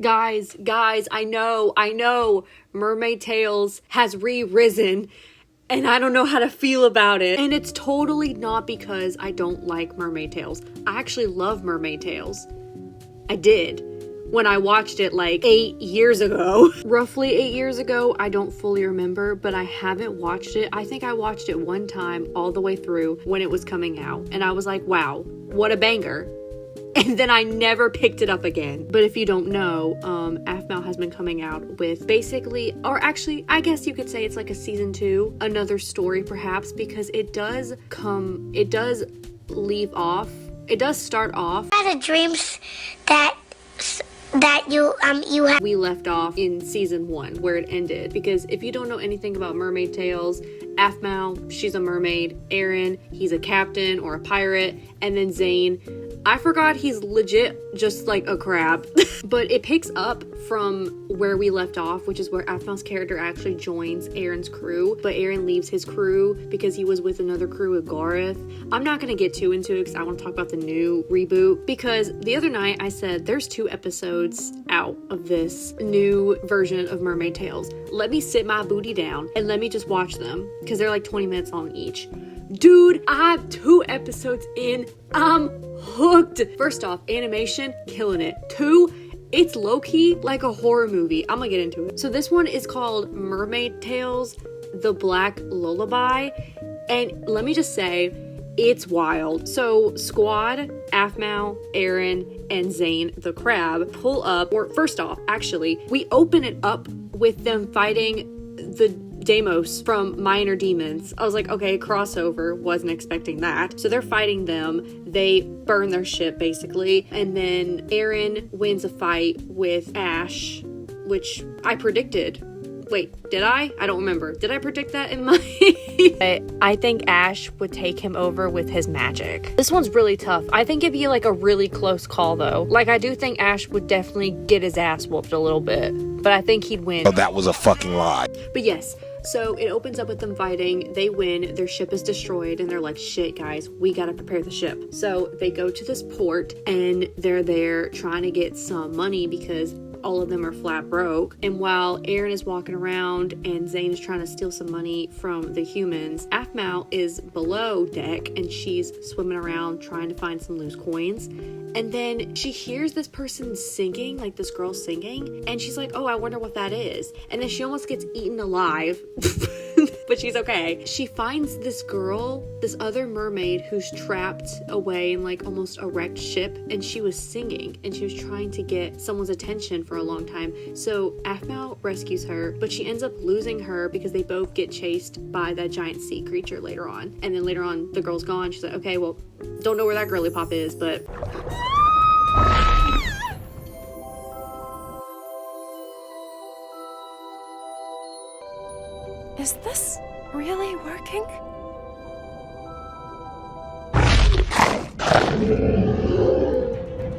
Guys, I know, Mermaid Tales has re-risen, and I don't know how to feel about it. And it's totally not because I don't like Mermaid Tales. I actually love Mermaid Tales. I did. When I watched it like 8 years ago. Roughly 8 years ago, I don't fully remember, but I haven't watched it. I think I watched it one time all the way through when it was coming out. And I was like, wow, what a banger. And then I never picked it up again. But if you don't know, Aphmau has been coming out with basically, or actually, I guess you could say it's like a season 2, another story perhaps, because it does leave off, it does start off. I had dreams that you had. We left off in season 1 where it ended, because if you don't know anything about Mermaid Tales, Aphmau, she's a mermaid, Aaron, he's a captain or a pirate, and then Zane, I forgot he's legit just like a crab. But it picks up from where we left off, which is where Aphmau's character actually joins Aaron's crew, but Aaron leaves his crew because he was with another crew with Gareth. I'm not going to get too into it because I want to talk about the new reboot, because the other night I said there's 2 episodes out of this new version of Mermaid Tales. Let me sit my booty down and let me just watch them, because they're like 20 minutes long each. Dude, I'm 2 episodes in. I'm hooked. First off, animation, killing it. 2, it's low-key like a horror movie. I'm gonna get into it. So this one is called Mermaid Tales, the Black Lullaby. And let me just say, it's wild. So squad, Aphmau, Aaron, and Zane the crab pull up, or first off, actually, we open it up with them fighting the Deimos from Minor Demons. I was like, okay, crossover, wasn't expecting that. So they're fighting them, they burn their ship basically, and then Aaron wins a fight with Ash, which I predicted. Wait, did I? I don't remember. Did I predict that in my... I think Ash would take him over with his magic. This one's really tough. I think it'd be like a really close call though. Like, I do think Ash would definitely get his ass whooped a little bit, but I think he'd win. Oh, that was a fucking lie. But yes, so it opens up with them fighting, they win, their ship is destroyed, and they're like, shit guys, we gotta prepare the ship. So they go to this port, and they're there trying to get some money because all of them are flat broke. And while Aaron is walking around and Zane is trying to steal some money from the humans, Aphmau is below deck and she's swimming around trying to find some loose coins. And then she hears this person singing, like this girl singing, and she's like, oh, I wonder what that is. And then she almost gets eaten alive. But she's okay. She finds this girl, this other mermaid who's trapped away in like almost a wrecked ship, and she was singing and she was trying to get someone's attention for a long time. So Aphmau rescues her, but she ends up losing her because they both get chased by that giant sea creature later on. And then later on, the girl's gone. She's like, okay, well, don't know where that girly pop is, but... Is this really working?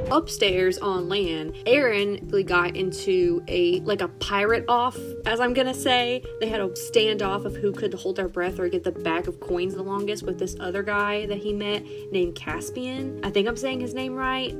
Upstairs on land, Aaron got into a pirate off, as I'm gonna say. They had a standoff of who could hold their breath or get the bag of coins the longest with this other guy that he met named Caspian. I think I'm saying his name right.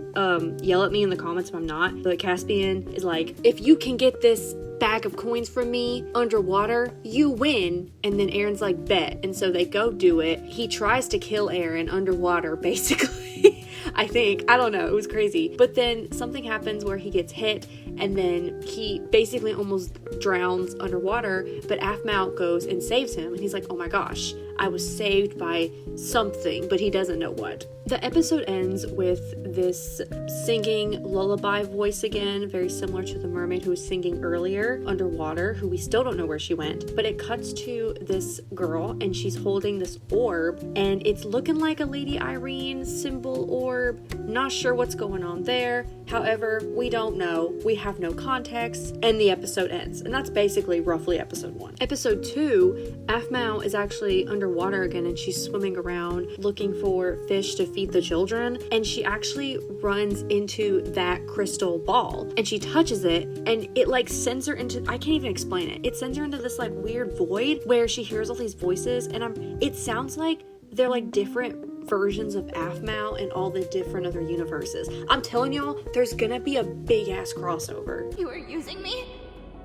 Yell at me in the comments if I'm not. But Caspian is like, if you can get this bag of coins from me underwater, you win. And then Aaron's like, bet. And so they go do it. He tries to kill Aaron underwater, basically. I think. I don't know. It was crazy. But then something happens where he gets hit and then he basically almost drowns underwater, but Aphmau goes and saves him. And he's like, oh my gosh, I was saved by something, but he doesn't know what. The episode ends with this singing lullaby voice again, very similar to the mermaid who was singing earlier underwater, who we still don't know where she went. But it cuts to this girl and she's holding this orb and it's looking like a Lady Irene symbol orb. Not sure what's going on there. However, we don't know. We have no context, and the episode ends. And that's basically roughly episode 1. Episode 2, Aphmau is actually underwater again and she's swimming around looking for fish to feed the children, and she actually runs into that crystal ball and she touches it and it like sends her into, I can't even explain it. It sends her into this like weird void where she hears all these voices and it sounds like they're like different versions of Aphmau in all the different other universes. I'm telling y'all, there's gonna be a big ass crossover. You were using me?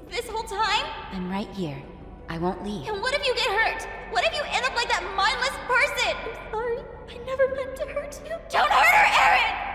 This whole time? I'm right here. I won't leave. And what if you get hurt? What if you end up like that mindless person? I'm sorry. I never meant to hurt you. Don't hurt her, Aaron!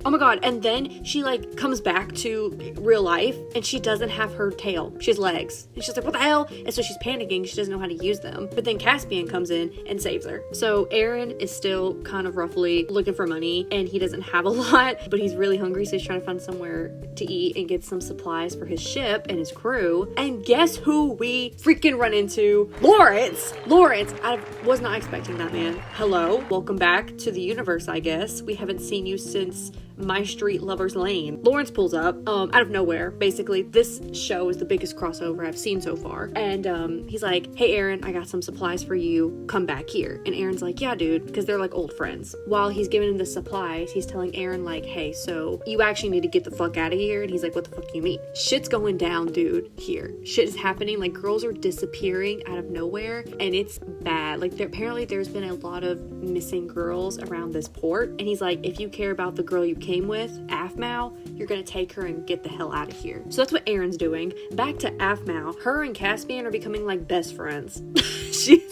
Oh my god, and then she like comes back to real life and she doesn't have her tail. She has legs. And she's like, what the hell? And so she's panicking. She doesn't know how to use them. But then Caspian comes in and saves her. So Aaron is still kind of roughly looking for money and he doesn't have a lot, but he's really hungry. So he's trying to find somewhere to eat and get some supplies for his ship and his crew. And guess who we freaking run into? Lawrence! Lawrence! I was not expecting that, man. Hello. Welcome back to the universe, I guess. We haven't seen you since My Street Lover's Lane. Lawrence pulls up out of nowhere. Basically, this show is the biggest crossover I've seen so far. And he's like, hey Aaron, I got some supplies for you. Come back here. And Aaron's like, yeah, dude, because they're like old friends. While he's giving him the supplies, he's telling Aaron like, hey, so you actually need to get the fuck out of here. And he's like, what the fuck do you mean? Shit's going down, dude, here. Shit is happening. Like, girls are disappearing out of nowhere and it's bad. Like, apparently there's been a lot of missing girls around this port. And he's like, if you care about the girl you came with, Aphmau, you're gonna take her and get the hell out of here. So that's what Aaron's doing. Back to Aphmau. Her and Caspian are becoming like best friends.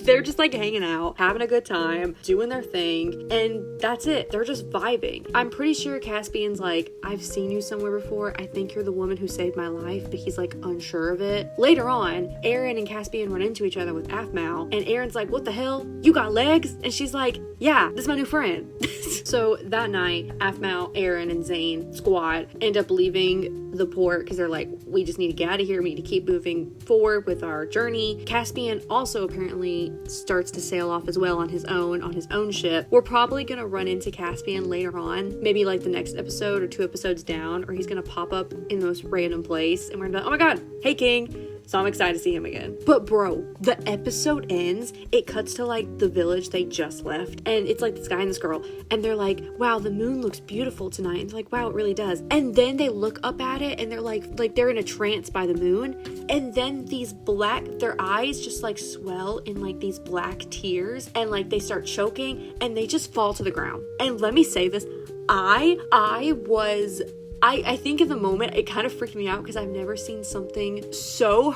They're just like hanging out, having a good time, doing their thing, and that's it. They're just vibing. I'm pretty sure Caspian's like, I've seen you somewhere before. I think you're the woman who saved my life, but he's like unsure of it. Later on, Aaron and Caspian run into each other with Aphmau, and Aaron's like, what the hell? You got legs? And she's like, yeah, this is my new friend. So that night, Aphmau, Aaron, and Zane squad end up leaving the port because they're like, we just need to get out of here. We need to keep moving forward with our journey. Caspian also apparently starts to sail off as well on his own ship. We're probably gonna run into Caspian later on, maybe like the next episode or 2 episodes down, or he's gonna pop up in the most random place and we're gonna be like, oh my god, hey King. So I'm excited to see him again. But bro, the episode ends, it cuts to like the village they just left. And it's like this guy and this girl. And they're like, wow, the moon looks beautiful tonight. And they're like, wow, it really does. And then they look up at it and they're like they're in a trance by the moon. And then their eyes just like swell in like these black tears. And like they start choking and they just fall to the ground. And let me say this, I think in the moment it kind of freaked me out because I've never seen something so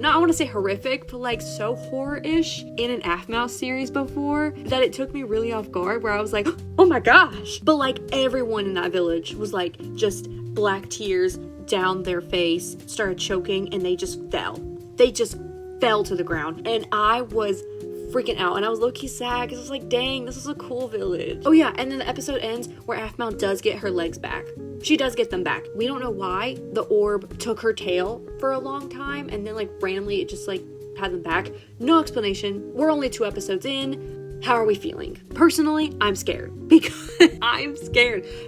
I want to say horrific, but like so horror-ish in an Aphmau series before that it took me really off guard where I was like, oh my gosh. But like everyone in that village was like just black tears down their face, started choking, and they just fell. They just fell to the ground. And I was freaking out and I was low-key sad because I was like, dang, this is a cool village. Oh yeah, and then the episode ends where Aphmau does get her legs back. She does get them back. We don't know why the orb took her tail for a long time and then like randomly it just like had them back. No explanation. We're only 2 episodes in. How are we feeling? Personally, I'm scared because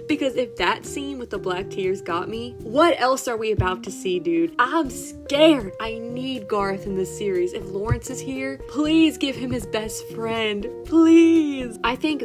because if that scene with the black tears got me, what else are we about to see, dude? I'm scared. I need Garth in this series. If Lawrence is here, please give him his best friend. Please. I think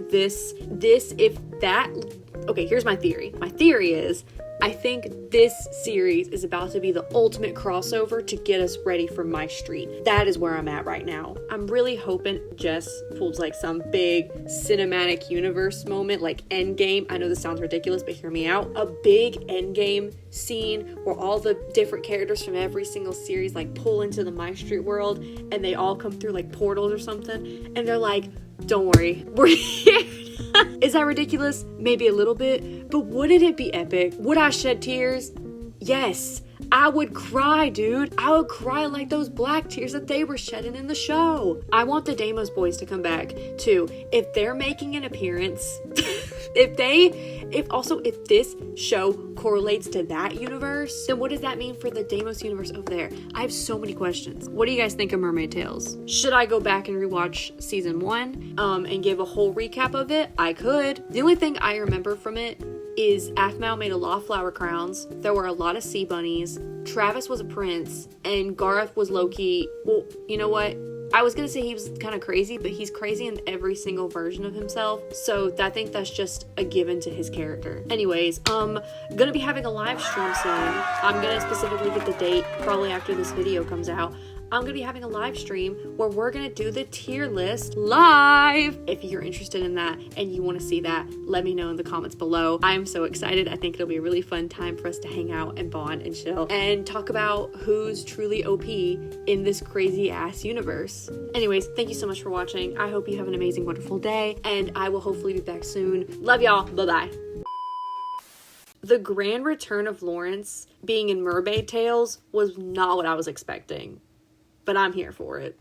okay, here's my theory. My theory is I think this series is about to be the ultimate crossover to get us ready for My Street. That is where I'm at right now. I'm really hoping Jess pulls like some big cinematic universe moment, like Endgame. I know this sounds ridiculous, but hear me out. A big Endgame scene where all the different characters from every single series like pull into the My Street world and they all come through like portals or something. And they're like, don't worry, we're here. Is that ridiculous? Maybe a little bit, but wouldn't it be epic? Would I shed tears? Yes. I would cry, dude. I would cry like those black tears that they were shedding in the show. I want the Deimos boys to come back too. If they're making an appearance, if this show correlates to that universe, then what does that mean for the Deimos universe over there? I have so many questions. What do you guys think of Mermaid Tales? Should I go back and rewatch season 1 and give a whole recap of it? I could. The only thing I remember from it is Aphmau made a lot of flower crowns. There were a lot of sea bunnies. Travis was a prince, and Garth was low-key. Well, you know what? I was gonna say he was kind of crazy, but he's crazy in every single version of himself. So I think that's just a given to his character. Anyways, gonna be having a live stream soon. I'm gonna specifically get the date probably after this video comes out. I'm gonna be having a live stream where we're gonna do the tier list live. If you're interested in that and you want to see that, let me know in the comments below. I'm so excited. I think it'll be a really fun time for us to hang out and bond and chill and talk about who's truly OP in this crazy ass universe. Anyways, thank you so much for watching. I hope you have an amazing, wonderful day, and I will hopefully be back soon. Love y'all. Bye-bye. The grand return of Lawrence being in Mermaid Tales was not what I was expecting, but I'm here for it.